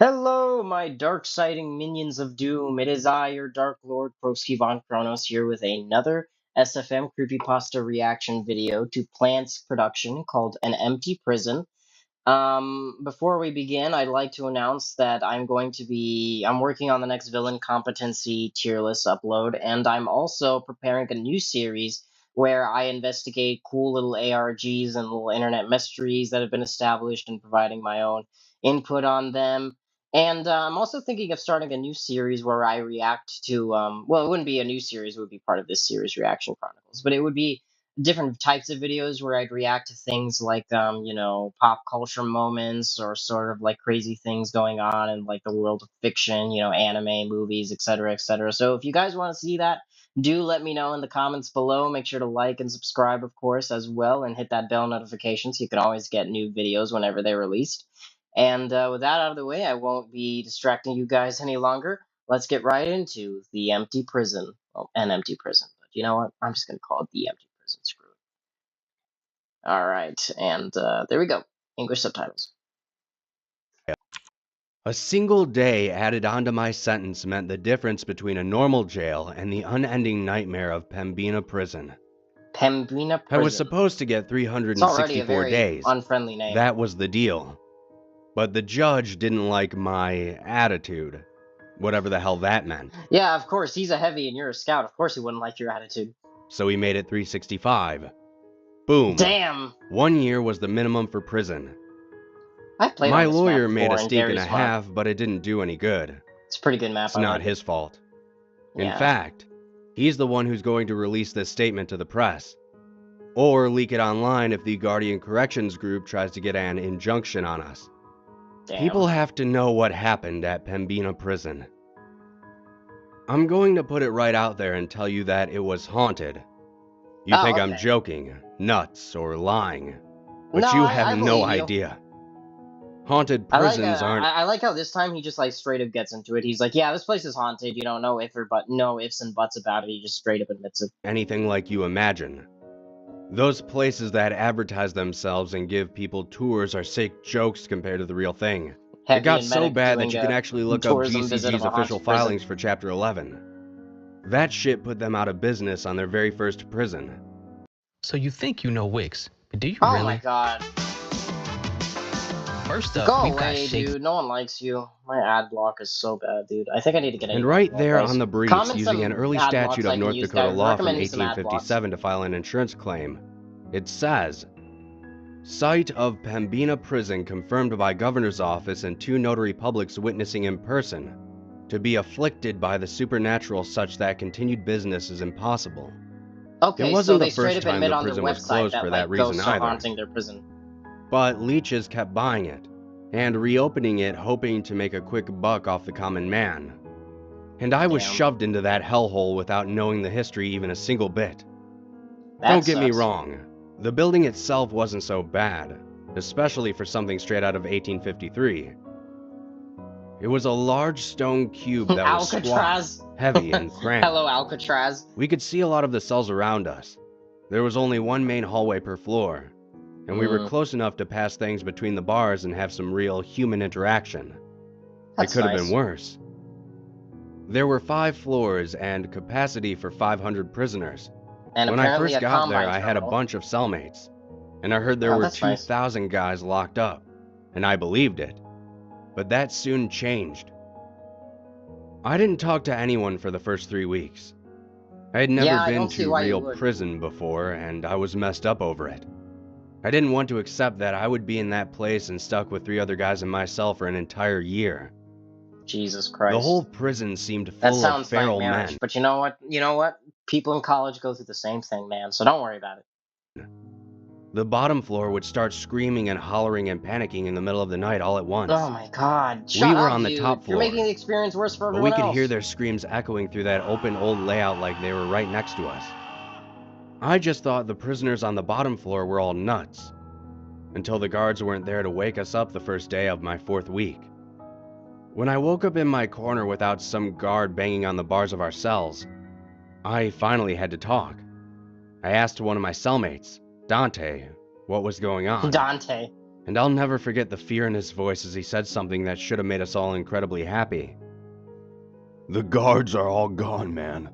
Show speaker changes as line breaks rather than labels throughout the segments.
Hello, my dark-siding minions of doom. It is I, your Dark Lord, Crowski von Kronos, here with another SFM creepypasta reaction video to Plant's production called An Empty Prison. Before we begin, I'd like to announce that I'm working on the next villain competency tier list upload, and I'm also preparing a new series where I investigate cool little ARGs and little internet mysteries that have been established and providing my own input on them. And I'm also thinking of starting a new series where I react to, well, it wouldn't be a new series, it would be part of this series, Reaction Chronicles, but it would be different types of videos where I'd react to things like, pop culture moments or sort of like crazy things going on in like the world of fiction, anime, movies, etc., etc. So if you guys want to see that, do let me know in the comments below. Make sure to like and subscribe, of course, as well, and hit that bell notification so you can always get new videos whenever they're released. And with that out of the way, I won't be distracting you guys any longer. Let's get right into The Empty Prison. Well, An Empty Prison. But you know what? I'm just going to call it The Empty Prison. Screw it. All right. And there we go. English subtitles.
A single day added onto my sentence meant the difference between a normal jail and the unending nightmare of Pembina Prison.
Pembina Prison.
I was supposed to get 364
it's already a very
days.
Unfriendly name.
That was the deal. But the judge didn't like my attitude. Whatever the hell that meant.
Yeah, of course. He's a heavy and you're a scout. Of course he wouldn't like your attitude.
So he made it 365. Boom.
Damn.
1 year was the minimum for prison.
I played
My
on this
lawyer
map
made a
before,
stake and a
smart.
half, but it didn't do any good.
It's a pretty good map.
It's not his fault. In
Yeah.
fact, he's the one who's going to release this statement to the press. Or leak it online if the Guardian Corrections group tries to get an injunction on us.
Damn.
People have to know what happened at Pembina Prison. I'm going to put it right out there and tell you that it was haunted. You think I'm joking, nuts, or lying. But
No,
you
I
have no
believe you.
idea. Haunted prisons aren't...
I like how this time he just like straight up gets into it. He's like, yeah, this place is haunted. You don't know no ifs and buts about it. He just straight up admits it.
anything like you imagine. Those places that advertise themselves and give people tours are sick jokes compared to the real thing. It got so bad that you can actually look up GCG's official filings for Chapter 11. That shit put them out of business on their very first prison.
So you think you know Wix, but do you
Oh
really?
my god.
First up,
Go
we've got
away, dude. No one likes you. My ad block is so bad, dude. I think I need to get
And right there on the briefs, using an early statute of North Dakota law from
Recommend me some ad
1857 to file an insurance claim, it says, site of Pembina Prison confirmed by Governor's Office and 2 notary publics witnessing in person, to be afflicted by the supernatural such that continued business is impossible.
Okay,
It wasn't
so they
the first
straight up
time
admit
the
on their
prison was
website
closed
that
for
like
that reason
ghosts are
either.
haunting their prison.
But leeches kept buying it, and reopening it hoping to make a quick buck off the common man. And I was shoved into that hellhole without knowing the history even a single bit. Don't get me wrong, the building itself wasn't so bad, especially for something straight out of 1853. It was a large stone cube that was
Alcatraz.
squat, heavy, and cramped.
Hello, Alcatraz.
We could see a lot of the cells around us. There was only one main hallway per floor, and we were close enough to pass things between the bars and have some real human interaction. It could have been worse. There were 5 floors and capacity for 500 prisoners.
And
when I first got there, I had a bunch of cellmates, and I heard there were 2,000 guys locked up, and I believed it. But that soon changed. I didn't talk to anyone for the first 3 weeks. I had never been to real prison before, and I was messed up over it. I didn't want to accept that I would be in that place and stuck with 3 other guys in my cell for an entire year.
Jesus Christ.
The whole prison seemed full of feral men.
But you know what? People in college go through the same thing, man, so don't worry about it.
The bottom floor would start screaming and hollering and panicking in the middle of the night all at once.
Oh my god.
We were on the top floor.
You're making the experience worse for
everyone else. But we could hear
their
screams echoing through that open old layout like they were right next to us. I just thought the prisoners on the bottom floor were all nuts, until the guards weren't there to wake us up the first day of my 4th week. When I woke up in my corner without some guard banging on the bars of our cells, I finally had to talk. I asked one of my cellmates, Dante, what was going on.
Dante.
And I'll never forget the fear in his voice as he said something that should have made us all incredibly happy. "The guards are all gone, man."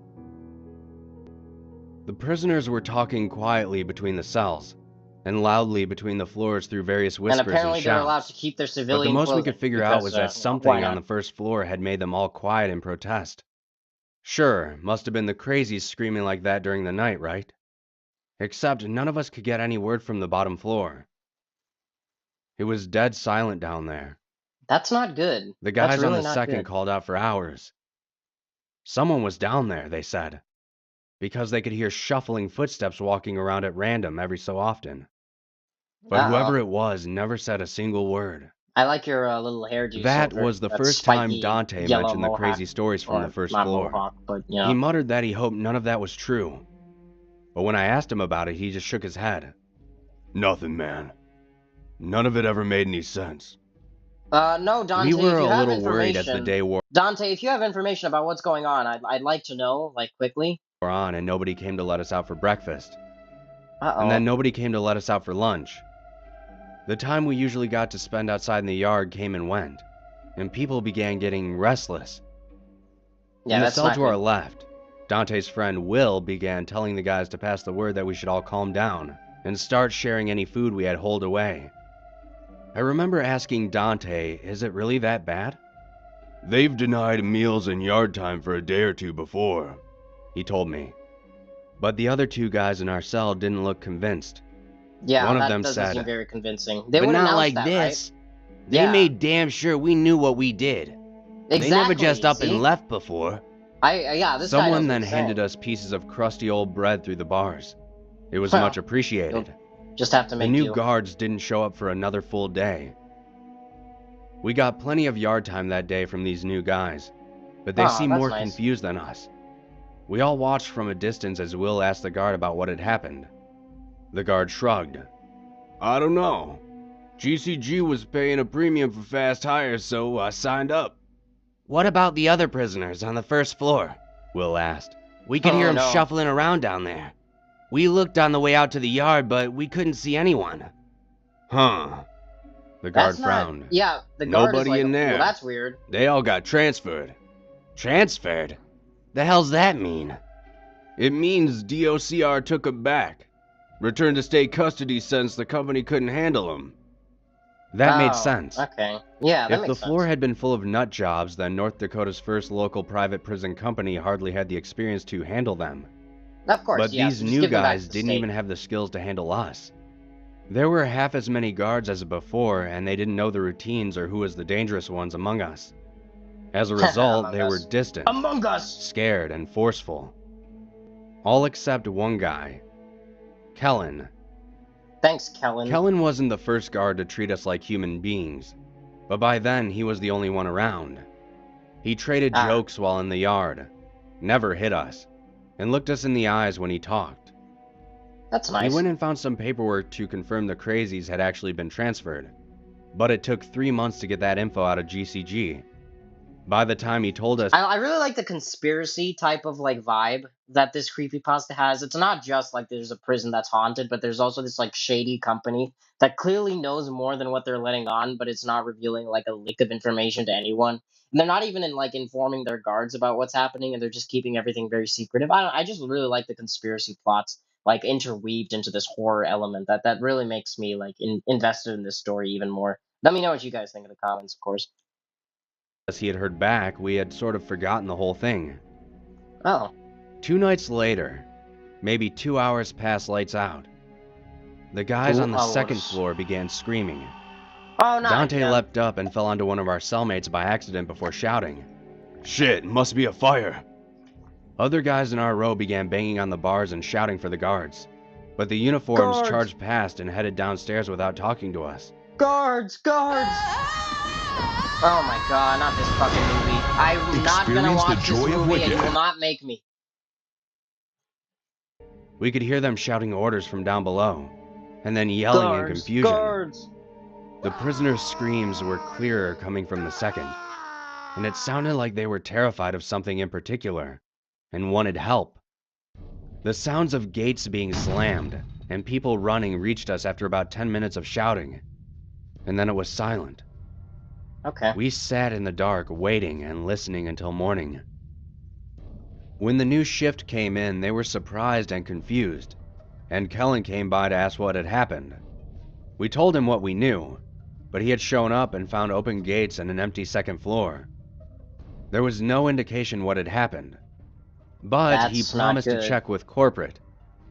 The prisoners were talking quietly between the cells, and loudly between the floors through various whispers and shouts.
And apparently they're allowed to keep their civilian
But the most we
clothing
could figure out was that something on the first floor had made them all quiet in protest. Sure, must have been the crazies screaming like that during the night, right? Except none of us could get any word from the bottom floor. It was dead silent down there.
That's not good.
The guys on the second called out for hours. Someone was down there, they said, because they could hear shuffling footsteps walking around at random every so often. But whoever it was never said a single word.
I like your little hairdo.
That was the first time Dante mentioned the crazy stories from the first floor. He muttered that he hoped none of that was true. But when I asked him about it, he just shook his head. "Nothing, man. None of it ever made any sense."
No, Dante,
we were
if you
a
have
little worried as the day wore
Dante, if you have information about what's going on, I'd like to know, like, quickly.
on, and nobody came to let us out for breakfast.
Uh-oh.
And then nobody came to let us out for lunch. The time we usually got to spend outside in the yard came and went, and people began getting restless.
Yeah,
in the
that's
cell
not
to
good.
our left, Dante's friend Will began telling the guys to pass the word that we should all calm down and start sharing any food we had holed away. I remember asking Dante, is it really that bad? "They've denied meals and yard time for a day or two before," he told me. But the other two guys in our cell didn't look convinced.
Yeah,
One of
that
them
doesn't
said,
seem very convincing. They
"But
would
not
announce
like
that,
this.
Right?
They made damn sure we knew what we did.
Exactly,
They never just up and left before."
This
Someone
guy
then handed us pieces of crusty old bread through the bars. It was much appreciated.
Just have to make
The new
do.
guards didn't show up for another full day. We got plenty of yard time that day from these new guys, but they seemed more confused than us. We all watched from a distance as Will asked the guard about what had happened. The guard shrugged. "I don't know. GCG was paying a premium for fast hires, so I signed up." "What about the other prisoners on the first floor?" Will asked. "We could hear them shuffling around down there. We looked on the way out to the yard, but we couldn't see anyone." "Huh." The guard frowned.
Yeah, the guard
"Nobody
is like,
in there.
Well, that's weird.
They all got transferred." "Transferred? The hell's that mean?" "It means DOCR took them back. Returned to state custody since the company couldn't handle them." That made sense.
Okay. Yeah, that makes sense.
If the floor had been full of nut jobs, then North Dakota's first local private prison company hardly had the experience to handle them.
Of course,
But
yes.
these new guys didn't even have the skills to handle us. There were half as many guards as before, and they didn't know the routines or who was the dangerous ones among us. As a result, they were distant,
among us,
scared, and forceful. All except one guy. Kellen.
Thanks, Kellen.
Kellen wasn't the first guard to treat us like human beings, but by then he was the only one around. He traded jokes while in the yard, never hit us, and looked us in the eyes when he talked.
That's nice.
He went and found some paperwork to confirm the crazies had actually been transferred, but it took 3 months to get that info out of GCG. By the time he told us...
I really like the conspiracy type of, like, vibe that this creepypasta has. It's not just, like, there's a prison that's haunted, but there's also this, like, shady company that clearly knows more than what they're letting on, but it's not revealing, like, a leak of information to anyone. And they're not even, informing their guards about what's happening, and they're just keeping everything very secretive. I just really like the conspiracy plots, like, interweaved into this horror element. That really makes me, like, invested in this story even more. Let me know what you guys think in the comments, of course.
As he had heard back, we had sort of forgotten the whole thing.
Oh.
2 nights later, maybe 2 hours past lights out, the guys on the second floor began screaming.
Oh, no.
Dante leapt up and fell onto one of our cellmates by accident before shouting, "Shit, must be a fire." Other guys in our row began banging on the bars and shouting for the guards, but the uniforms charged past and headed downstairs without talking to us.
Guards! Guards! Oh my god, not this fucking movie. I'm not gonna watch this movie and you will not make me.
We could hear them shouting orders from down below, and then yelling in confusion.
Guards!
The prisoners' screams were clearer coming from the second, and it sounded like they were terrified of something in particular, and wanted help. The sounds of gates being slammed, and people running reached us after about 10 minutes of shouting. and then it was silent.
Okay.
We sat in the dark, waiting and listening until morning. When the new shift came in, they were surprised and confused, and Kellen came by to ask what had happened. We told him what we knew, but he had shown up and found open gates and an empty second floor. There was no indication what had happened, but he promised to check with corporate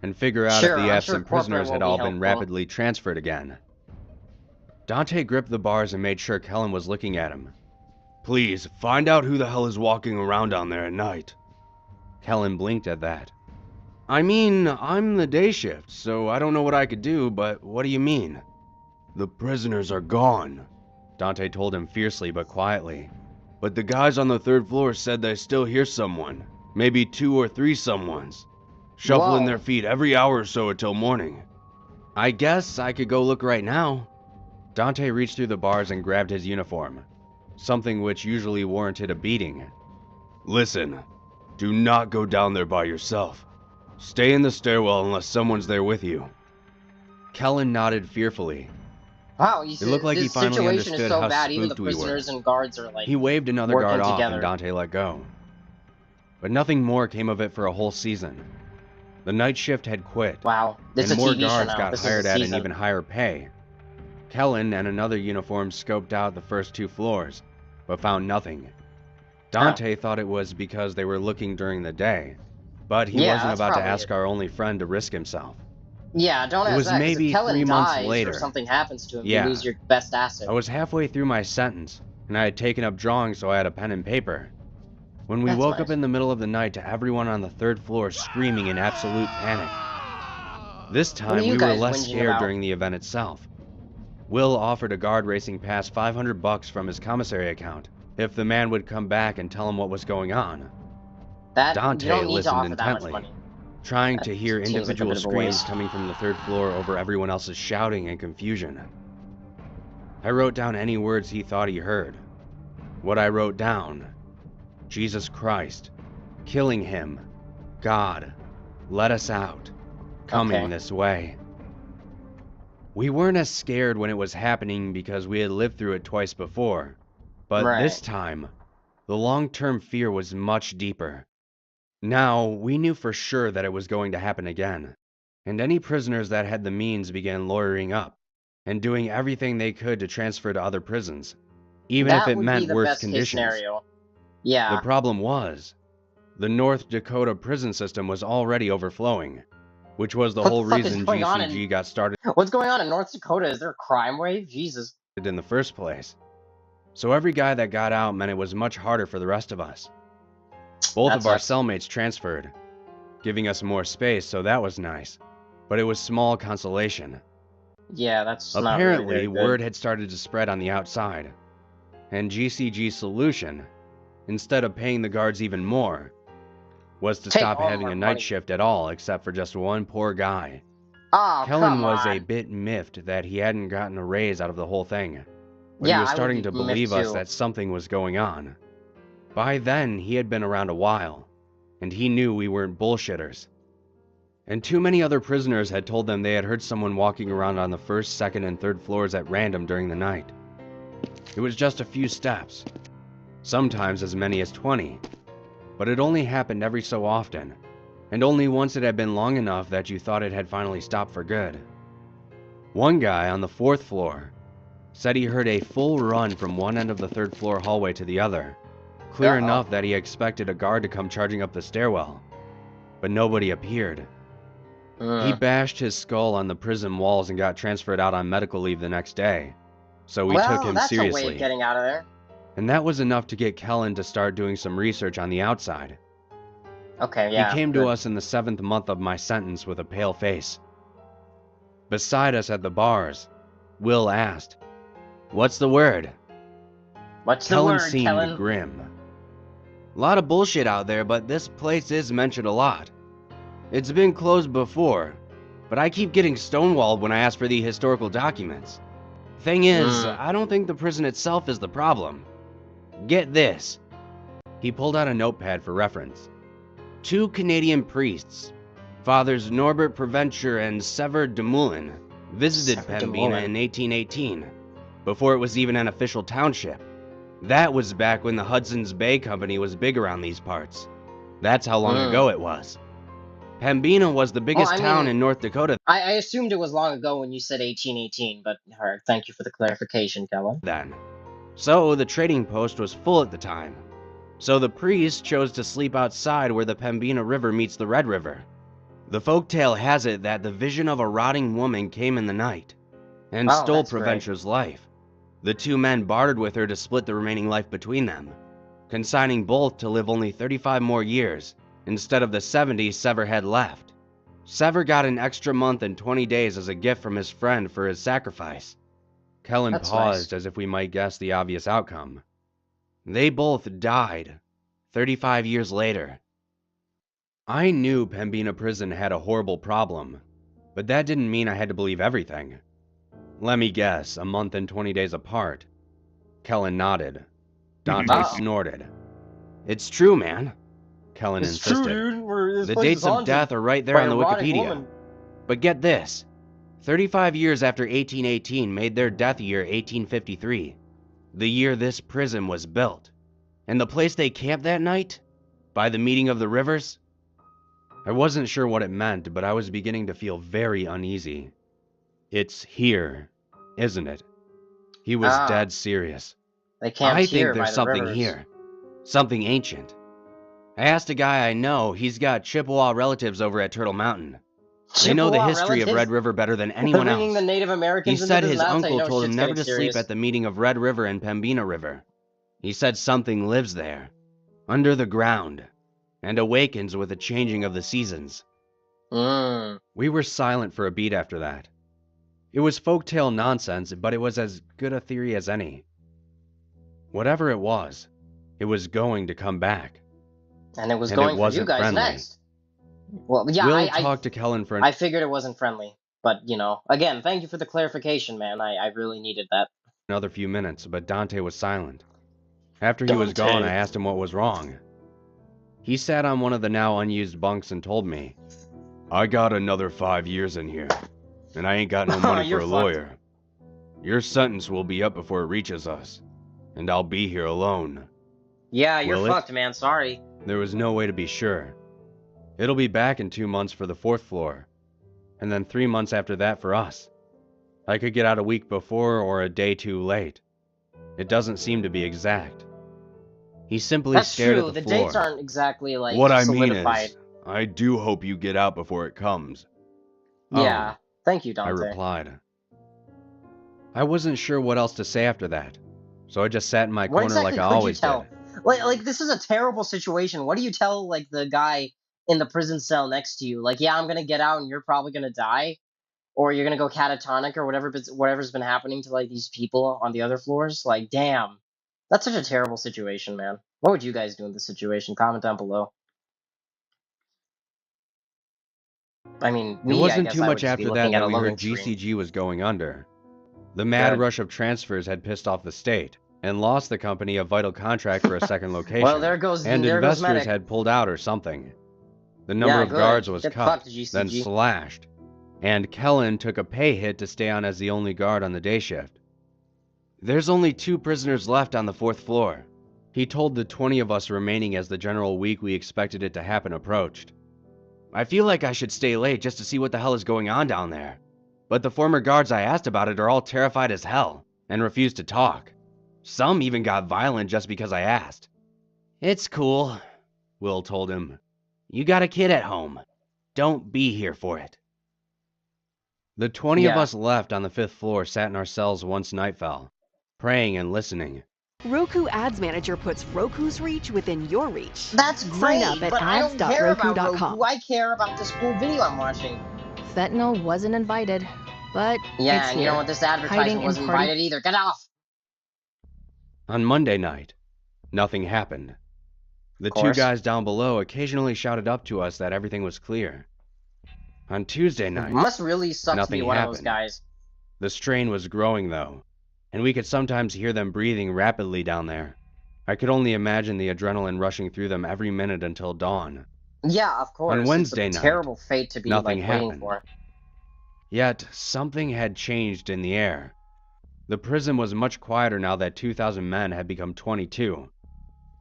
and figure out if the absent prisoners had all been rapidly transferred again. Dante gripped the bars and made sure Kellen was looking at him. "Please, find out who the hell is walking around down there at night." Kellen blinked at that. "I mean, I'm the day shift, so I don't know what I could do, but what do you mean?" "The prisoners are gone," Dante told him fiercely but quietly. "But the guys on the third floor said they still hear someone, maybe 2 or 3 someones, shuffling their feet every hour or so until morning." "I guess I could go look right now." Dante reached through the bars and grabbed his uniform, something which usually warranted a beating. "Listen, do not go down there by yourself. Stay in the stairwell unless someone's there with you." Kellen nodded fearfully.
Wow,
it looked like he finally understood how spooked we were.
And guards are like
he waved another guard off and Dante let go. But nothing more came of it for a whole season. The night shift had quit.
Wow,
and more guards got hired at an even higher pay. Kellen and another uniform scoped out the first 2 floors, but found nothing. Dante thought it was because they were looking during the day, but he wasn't about to ask our only friend to risk himself.
Yeah, don't ask that. It was maybe 3 months later. Or something happens to him, you lose your best asset.
I was halfway through my sentence, and I had taken up drawing, so I had a pen and paper. When we woke up in the middle of the night to everyone on the 3rd floor screaming in absolute panic. This time, we were less scared during the event itself. Will offered a guard racing past $500 from his commissary account if the man would come back and tell him what was going on. Dante listened intently, trying to hear individual screams coming from the 3rd floor over everyone else's shouting and confusion. I wrote down any words he thought he heard. What I wrote down: Jesus Christ, killing him, God, let us out, coming this way. We weren't as scared when it was happening because we had lived through it twice before, but this time, the long-term fear was much deeper. Now, we knew for sure that it was going to happen again, and any prisoners that had the means began lawyering up and doing everything they could to transfer to other prisons, even if it meant worse conditions.
Yeah.
The problem was, the North Dakota prison system was already overflowing, which was the whole reason GCG got started.
What's going on in North Dakota? Is there a crime wave? Jesus.
In the first place. So every guy that got out meant it was much harder for the rest of us. Both of our cellmates transferred, giving us more space, so that was nice. But it was small consolation.
Yeah, that's
apparently
not really
word had started to spread on the outside, and GCG's solution, instead of paying the guards even more, was to stop having a night shift at all, except for just one poor guy. Kellen was a bit miffed that he hadn't gotten a raise out of the whole thing, but he was starting to believe us that something was going on. By then, he had been around a while, and he knew we weren't bullshitters. And too many other prisoners had told them they had heard someone walking around on the 1st, 2nd, and 3rd floors at random during the night. It was just a few steps, sometimes as many as 20, but it only happened every so often, and only once it had been long enough that you thought it had finally stopped for good. One guy on the 4th floor said he heard a full run from one end of the 3rd floor hallway to the other, clear enough that he expected a guard to come charging up the stairwell, but nobody appeared. He bashed his skull on the prison walls and got transferred out on medical leave the next day, so we took him seriously.
That's a way of getting out of there.
And that was enough to get Kellen to start doing some research on the outside.
Okay, yeah.
He came to us in the 7th month of my sentence with a pale face. Beside us at the bars, Will asked, "What's the word?"
What's the word,
Kellen seemed grim. "A lot of bullshit out there, but this place is mentioned a lot. It's been closed before, but I keep getting stonewalled when I ask for the historical documents. Thing is, I don't think the prison itself is the problem. Get this." He pulled out a notepad for reference. 2 Canadian priests, Fathers Norbert Preventure and Sever Dumoulin, visited Pembina in 1818. before it was even an official township. That was back when the Hudson's Bay Company was big around these parts. That's how long ago it was. Pembina was the biggest town in North Dakota.
I assumed it was long ago when you said 1818, but thank you for the clarification, Kellen.
Then. So the trading post was full at the time. So the priest chose to sleep outside where the Pembina River meets the Red River. The folktale has it that the vision of a rotting woman came in the night and stole Provencher's life. The two men bartered with her to split the remaining life between them, consigning both to live only 35 more years instead of the 70 Sever had left. Sever got an extra month and 20 days as a gift from his friend for his sacrifice. Kellen paused as if we might guess the obvious outcome. They both died 35 years later. I knew Pembina Prison had a horrible problem, but that didn't mean I had to believe everything. Let me guess, a month and 20 days apart. Kellen nodded. Dante snorted. It's true, man. Kellen insisted.
It's true, dude.
The dates of death are right there on the Wikipedia. But get this. 35 years after 1818 made their death year 1853, the year this prison was built. And the place they camped that night? By the meeting of the rivers? I wasn't sure what it meant, but I was beginning to feel very uneasy. It's here, isn't it? He was dead serious.
They camped
I
here
think there's
by the
something
rivers.
here. Something ancient. I asked a guy I know, he's got Chippewa relatives over at Turtle Mountain. They know the history of Red River better than anyone else.
The Native Americans
He said his uncle told him never to sleep at the meeting of Red River and Pembina River. He said something lives there, under the ground, and awakens with the changing of the seasons. We were silent for a beat after that. It was folktale nonsense, but it was as good a theory as any. Whatever it was going to come back.
And it was going for you guys next. Well, yeah,
Will talked to Kellen for
I figured it wasn't friendly. But, you know, again, thank you for the clarification, man. I really needed that.
Another few minutes, but Dante was silent. After he was gone, I asked him what was wrong. He sat on one of the now unused bunks and told me, I got another 5 years in here, and I ain't got no money for a lawyer. Your sentence will be up before it reaches us, and I'll be here alone.
Yeah, you're fucked, man. Sorry.
There was no way to be sure. It'll be back in 2 months for the 4th floor, and then 3 months after that for us. I could get out a week before or a day too late. It doesn't seem to be exact. He simply stared at the floor.
The dates aren't exactly, like,
what I
solidified.
mean is, I do hope you get out before it comes.
Yeah. Thank you, Dante.
I replied. I wasn't sure what else to say after that, so I just sat in my corner like I always did.
Like, this is a terrible situation. What do you tell, like, the guy in the prison cell next to you? Like, yeah, I'm gonna get out and you're probably gonna die? Or you're gonna go catatonic or whatever's been happening to, like, these people on the other floors? Like, damn. That's such a terrible situation, man. What would you guys do in this situation? Comment down below. I mean,
it wasn't too much after that that we heard GCG was going under. The mad rush of transfers had pissed off the state and lost the company a vital contract for a second location.
Well, there goes
investors had pulled out or something. The number of guards was cut, then slashed, and Kellen took a pay hit to stay on as the only guard on the day shift. There's only 2 prisoners left on the 4th floor. He told the 20 of us remaining as the general week we expected it to happen approached. I feel like I should stay late just to see what the hell is going on down there. But the former guards I asked about it are all terrified as hell and refuse to talk. Some even got violent just because I asked. It's cool, Will told him. You got a kid at home. Don't be here for it. The 20 of us left on the 5th floor sat in our cells once night fell, praying and listening.
Roku Ads Manager puts Roku's reach within your reach.
That's great,
Sign up at
but I don't care about
ads.roku.com.
Roku. I care about this cool video I'm watching.
Fentanyl wasn't invited, but
yeah,
it's
and you know what? This advertisement wasn't invited either. Get off!
On Monday night, nothing happened. The 2 guys down below occasionally shouted up to us that everything was clear. On Tuesday night,
it must really suck to be one of those guys.
The strain was growing, though, and we could sometimes hear them breathing rapidly down there. I could only imagine the adrenaline rushing through them every minute until dawn.
Yeah, of course.
On Wednesday night,
terrible fate to be
nothing
like,
happened.
waiting for.
Yet, something had changed in the air. The prison was much quieter now that 2,000 men had become 22,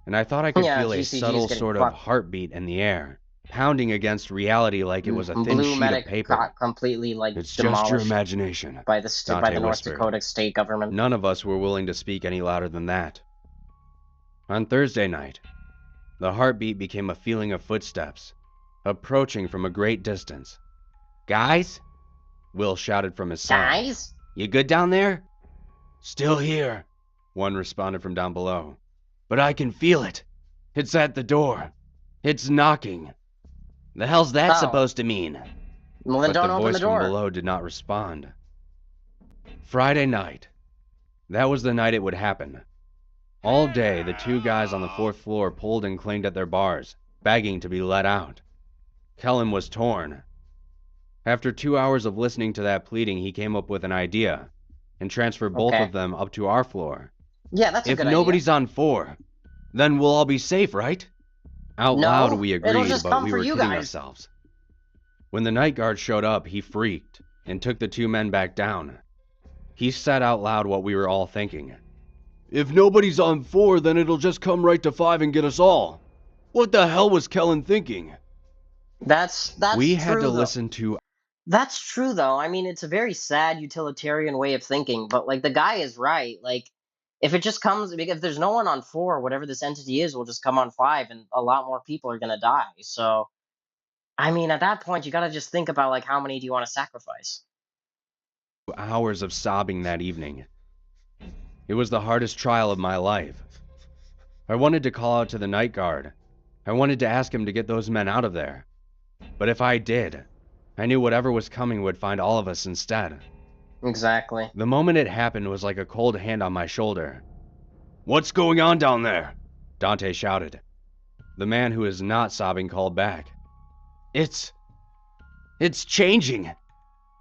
and I thought I could feel a subtle sort of heartbeat in the air, pounding against reality like it was a thin sheet of paper.
Got completely, like,
"It's
demolished
just your imagination,"
by the North Dakota state government.
None of us were willing to speak any louder than that. On Thursday night, the heartbeat became a feeling of footsteps, approaching from a great distance. "Guys?" Will shouted from his side.
"Guys?
"You good down there?" "Still here," one responded from down below. "But I can feel it. It's at the door. It's knocking." "The hell's that supposed to mean?"
Well, then don't open the door.
But the voice from below did not respond. Friday night. That was the night it would happen. All day, the two guys on the 4th floor pulled and clanged at their bars, begging to be let out. Kellen was torn. After 2 hours of listening to that pleading, he came up with an idea, and transferred both of them up to our floor.
Yeah, that's a good idea.
If nobody's on 4, then we'll all be safe, right? Out loud, we agreed, but we were kidding ourselves. When the night guard showed up, he freaked, and took the 2 men back down. He said out loud what we were all thinking. "If nobody's on 4, then it'll just come right to 5 and get us all." What the hell was Kellen thinking?
That's
we had to listen to...
That's true, though. I mean, it's a very sad utilitarian way of thinking, but, like, the guy is right. Like, if it just comes... If there's no one on 4, whatever this entity is will just come on 5, and a lot more people are gonna die. So, I mean, at that point, you gotta just think about, like, how many do you want to sacrifice?
Hours of sobbing that evening. It was the hardest trial of my life. I wanted to call out to the night guard. I wanted to ask him to get those men out of there. But if I did, I knew whatever was coming would find all of us instead.
Exactly.
The moment it happened was like a cold hand on my shoulder. "What's going on down there?" Dante shouted. The man who is not sobbing called back. It's changing,"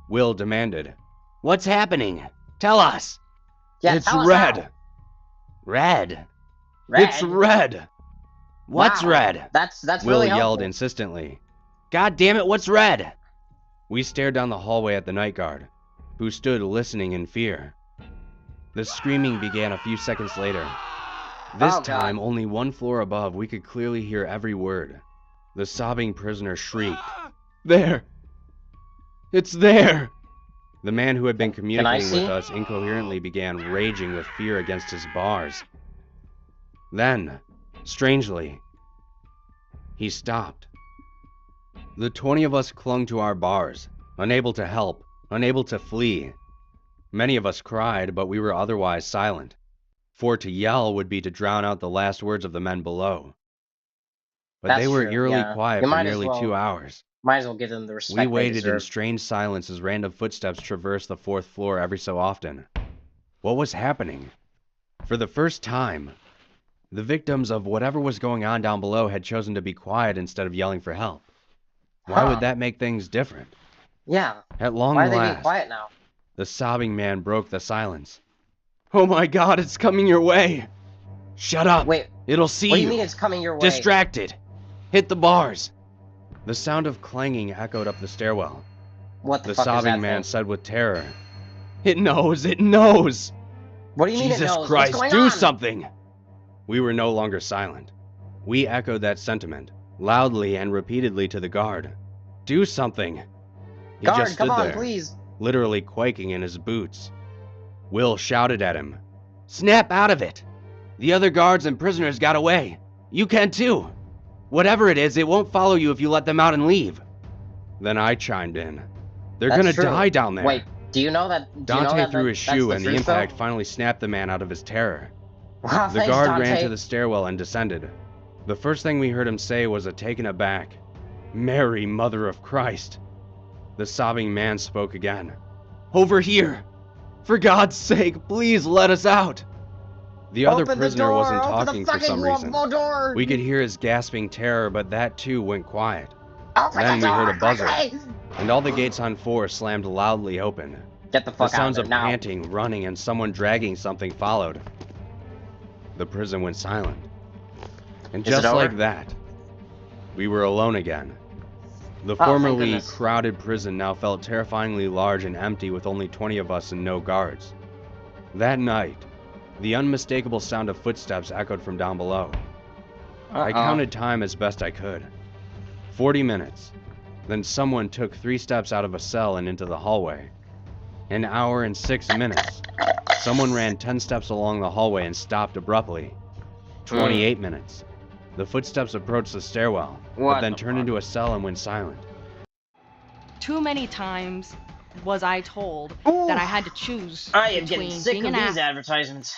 Will demanded. "What's happening? Tell us."
Yeah,
"It's
tell us
red."
how.
Red?
Red?
It's red. What's red?
That's
Will
really
yelled
helpful.
insistently. "God damn it, what's red?" We stared down the hallway at the night guard, who stood listening in fear. The screaming began a few seconds later. This time, only 1 floor above, we could clearly hear every word. The sobbing prisoner shrieked. "There! It's there!" The man who had been communicating with us incoherently began raging with fear against his bars. Then, strangely, he stopped. The 20 of us clung to our bars, unable to help, unable to flee. Many of us cried, but we were otherwise silent, for to yell would be to drown out the last words of the men below. But they were eerily quiet for nearly 2 hours.
Might as well give them the respect
we
they
waited
deserve.
in strange silence as random footsteps traversed the 4th floor every so often. What was happening? For the first time, the victims of whatever was going on down below had chosen to be quiet instead of yelling for help. Why would that make things different?
Yeah.
At long
last,
last,
why are they being quiet now?
The sobbing man broke the silence. "Oh my God, it's coming your way!" "Shut up!
Wait,
it'll see you!"
What do you mean it's coming your way?
"Distracted! Hit the bars!" The sound of clanging echoed up the stairwell.
What the
The
fuck is that
sobbing man
thing?
said with terror, "It knows! It knows!"
What do you mean
Jesus
it knows?
Christ,
What's going
do
on?
something! We were no longer silent. We echoed that sentiment, loudly and repeatedly to the guard. Do something! He
Guard,
just stood
come on,
there,
please.
literally quaking in his boots. Will shouted at him, "Snap out of it! The other guards and prisoners got away. You can too! Whatever it is, it won't follow you if you let them out and leave." Then I chimed in. "They're gonna die down there."
Wait, do you know that...
Dante threw his shoe and the impact finally snapped the man out of his terror.
Wow,
The
thanks,
guard
Dante.
ran to the stairwell and descended. The first thing we heard him say was a taken aback, "Mary, Mother of Christ." The sobbing man spoke again. "Over here! For God's sake, please let us out!" The other prisoner wasn't talking for some reason. We could hear his gasping terror, but that too went quiet. Then we heard a buzzer, and all the gates on 4 slammed loudly open.
Get the fuck
The sounds
out
of
now.
panting, running, and someone dragging something followed. The prison went silent. And
Is it
just
over?
like that, we were alone again. The
thank
formerly
goodness.
crowded prison now felt terrifyingly large and empty with only 20 of us and no guards. That night, the unmistakable sound of footsteps echoed from down below. I counted time as best I could. 40 minutes. Then someone took 3 steps out of a cell and into the hallway. An hour and 6 minutes. Someone ran 10 steps along the hallway and stopped abruptly. 28 minutes. The footsteps approached the stairwell, but then turned into a cell and went silent.
Too many times was I told that I had to choose
I am
between
getting sick
being
of
an
these advertisements.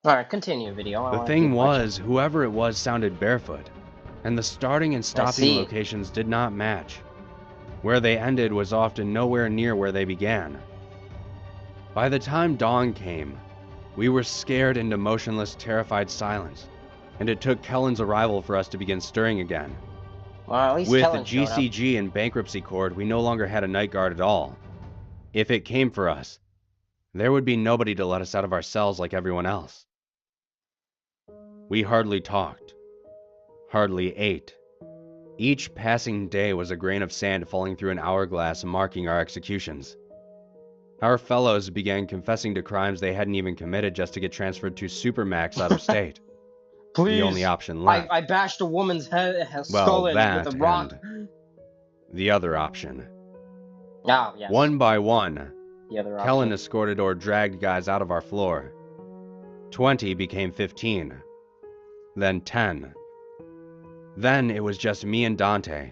Alright, continue video.
The thing was, whoever it was sounded barefoot, and the starting and stopping locations did not match. Where they ended was often nowhere near where they began. By the time dawn came, we were scared into motionless, terrified silence, and it took Kellen's arrival for us to begin stirring again.
Well, at least
with
Kellen
the GCG in bankruptcy court, we no longer had a night guard at all. If it came for us, there would be nobody to let us out of our cells like everyone else. We hardly talked, hardly ate. Each passing day was a grain of sand falling through an hourglass marking our executions. Our fellows began confessing to crimes they hadn't even committed just to get transferred to Supermax out of state.
Please.
The only option left.
I bashed a woman's skull in with a rock.
The other option.
Oh, yes.
One by one,
the other option.
Kellen escorted or dragged guys out of our floor. 20 became 15. Then 10. Then it was just me and Dante,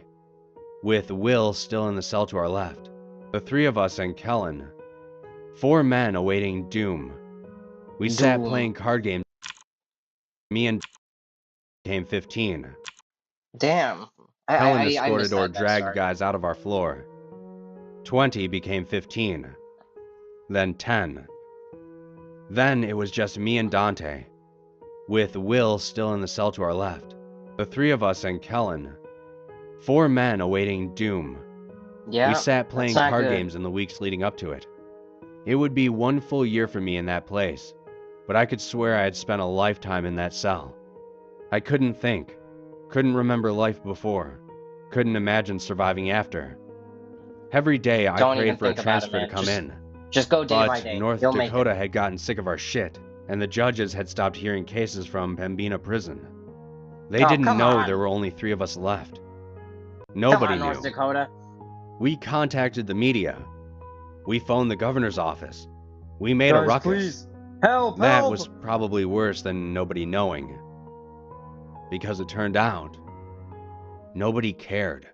with Will still in the cell to our left. The 3 of us and Kellen. 4 men awaiting doom. We sat playing card games. Me and became 15.
Damn.
Kellen escorted or dragged guys out of our floor. 20 became 15. Then 10. Then it was just me and Dante, with Will still in the cell to our left. The 3 of us and Kellen. 4 men awaiting doom.
Yeah,
we sat playing card games in the weeks leading up to it. It would be 1 full year for me in that place, but I could swear I had spent a lifetime in that cell. I couldn't think, couldn't remember life before, couldn't imagine surviving after. Every day I prayed for a transfer to come in.
Just go day by day.
But North Dakota had gotten sick of our shit, and the judges had stopped hearing cases from Pembina Prison. They didn't know there were only 3 of us left. Nobody knew.
North Dakota.
We contacted the media. We phoned the governor's office. We made a ruckus.
Please. Help!
That was probably worse than nobody knowing. Because it turned out, nobody cared.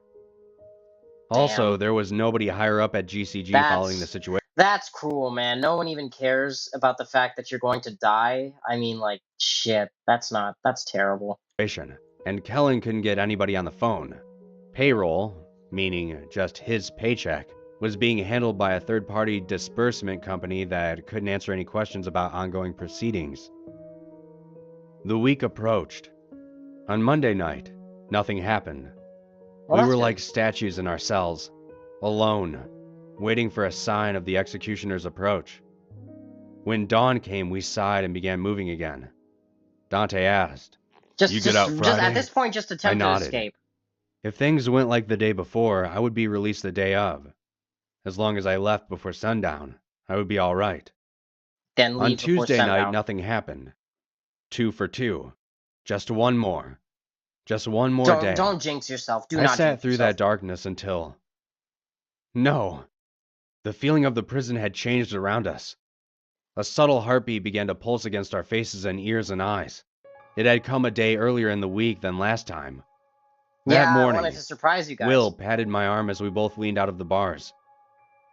Damn.
Also, there was nobody higher up at GCG following the situation.
That's cruel, man. No one even cares about the fact that you're going to die. I mean, like, shit. That's terrible.
And Kellen couldn't get anybody on the phone. Payroll, meaning just his paycheck, was being handled by a third-party disbursement company that couldn't answer any questions about ongoing proceedings. The week approached. On Monday night, nothing happened. We were like statues in our cells, alone, waiting for a sign of the executioner's approach. When dawn came, we sighed and began moving again. Dante asked, "You get out Friday?"
Just at this point, just attempt to escape.
If things went like the day before, I would be released the day of. As long as I left before sundown, I would be all right.
Then leave
on Tuesday night, nothing happened. 2 for 2. Just one more. Just one more day.
Don't jinx yourself.
I sat through that darkness until... No! The feeling of the prison had changed around us. A subtle heartbeat began to pulse against our faces and ears and eyes. It had come a day earlier in the week than last time. That morning,
I wanted to surprise you guys.
Will patted my arm as we both leaned out of the bars.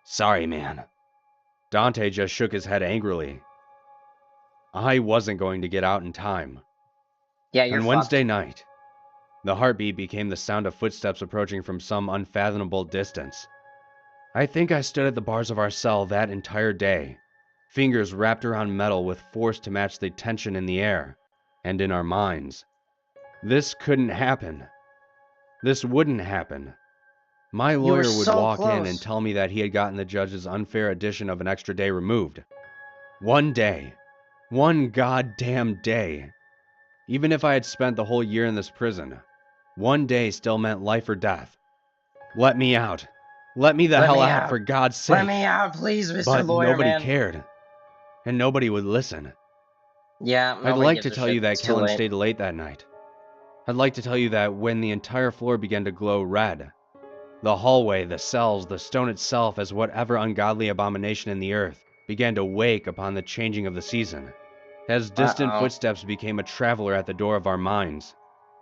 "Sorry, man." Dante just shook his head angrily. I wasn't going to get out in time.
Yeah, you're
On Wednesday night, the heartbeat became the sound of footsteps approaching from some unfathomable distance. I think I stood at the bars of our cell that entire day, fingers wrapped around metal with force to match the tension in the air and in our minds. This couldn't happen. This wouldn't happen. My lawyer would walk in and tell me that he had gotten the judge's unfair addition of an extra day removed. One day. One goddamn day. Even if I had spent the whole year in this prison, one day still meant life or death. Let me out. Let me the hell out, for God's sake.
Let me out, please, Mr.
But
Lawyer,
nobody
man.
cared. And nobody would listen.
Yeah,
I'd like to tell you that Kellen stayed late that night. I'd like to tell you that when the entire floor began to glow red, the hallway, the cells, the stone itself, as whatever ungodly abomination in the earth, began to wake upon the changing of the season, as distant footsteps became a traveler at the door of our minds.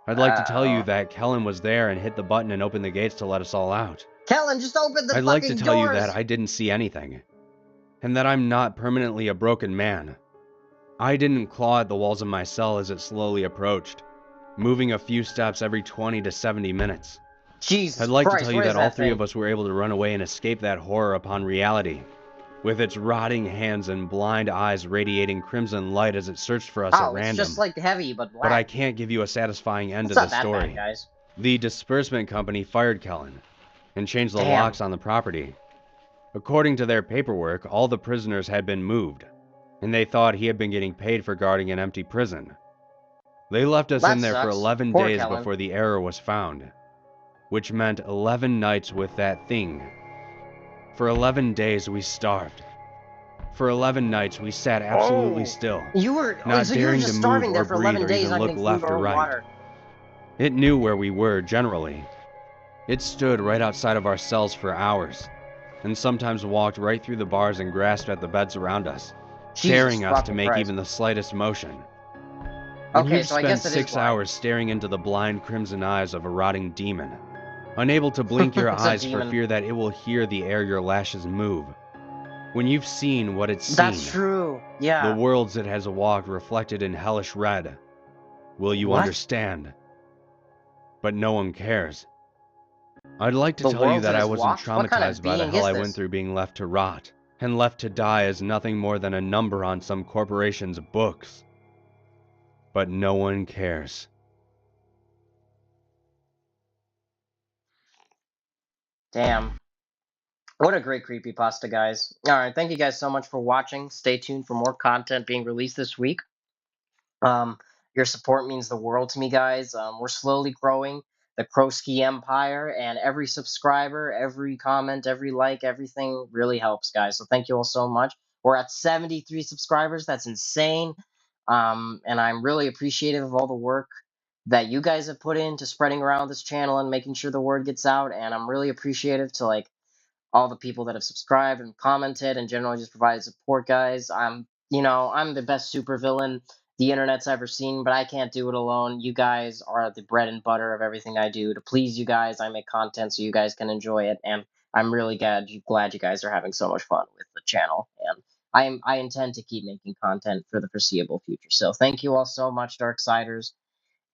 I'd like to tell you that Kellen was there and hit the button and opened the gates to let us all out.
Kellen, just open the fucking doors!
I'd like to tell you that I didn't see anything, and that I'm not permanently a broken man. I didn't claw at the walls of my cell as it slowly approached, moving a few steps every 20 to 70 minutes.
Jesus
I'd like
Christ,
to tell you that all three of us were able to run away and escape that horror upon reality, with its rotting hands and blind eyes radiating crimson light as it searched for us at random.
It's just like heavy, but black.
But I can't give you a satisfying end to the story.
Bad, guys.
The disbursement company fired Kellen and changed the locks on the property. According to their paperwork, all the prisoners had been moved, and they thought he had been getting paid for guarding an empty prison. They left us in there for 11 days before the error was found, which meant 11 nights with that thing. For 11 days we starved. For 11 nights we sat absolutely still, not daring to move or breathe or even look left or right. It knew where we were generally. It stood right outside of our cells for hours, and sometimes walked right through the bars and grasped at the beds around us, daring us to make even the slightest motion. When you've spent 6 hours staring into the blind crimson eyes of a rotting demon, unable to blink your eyes for fear that it will hear the air your lashes move. When you've seen what it's seen,
that's true. Yeah.
The worlds it has walked reflected in hellish red. Will you understand? But no one cares. I'd like to tell you that I wasn't traumatized by the hell I went through being left to rot, and left to die as nothing more than a number on some corporation's books. But no one cares.
Damn. What a great creepypasta, guys. Alright, thank you guys so much for watching. Stay tuned for more content being released this week. Your support means the world to me, guys. We're slowly growing the Crowski Empire, and every subscriber, every comment, every like, everything really helps, guys. So thank you all so much. We're at 73 subscribers. That's insane. And I'm really appreciative of all the work that you guys have put into spreading around this channel and making sure the word gets out. And I'm really appreciative to all the people that have subscribed and commented and generally just provided support, guys. I'm the best supervillain the internet's ever seen, but I can't do it alone. You guys are the bread and butter of everything I do. To please you guys, I make content so you guys can enjoy it, and I'm really glad you guys are having so much fun with the channel, and I intend to keep making content for the foreseeable future. So thank you all so much, Darksiders,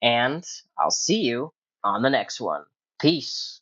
and I'll see you on the next one. Peace.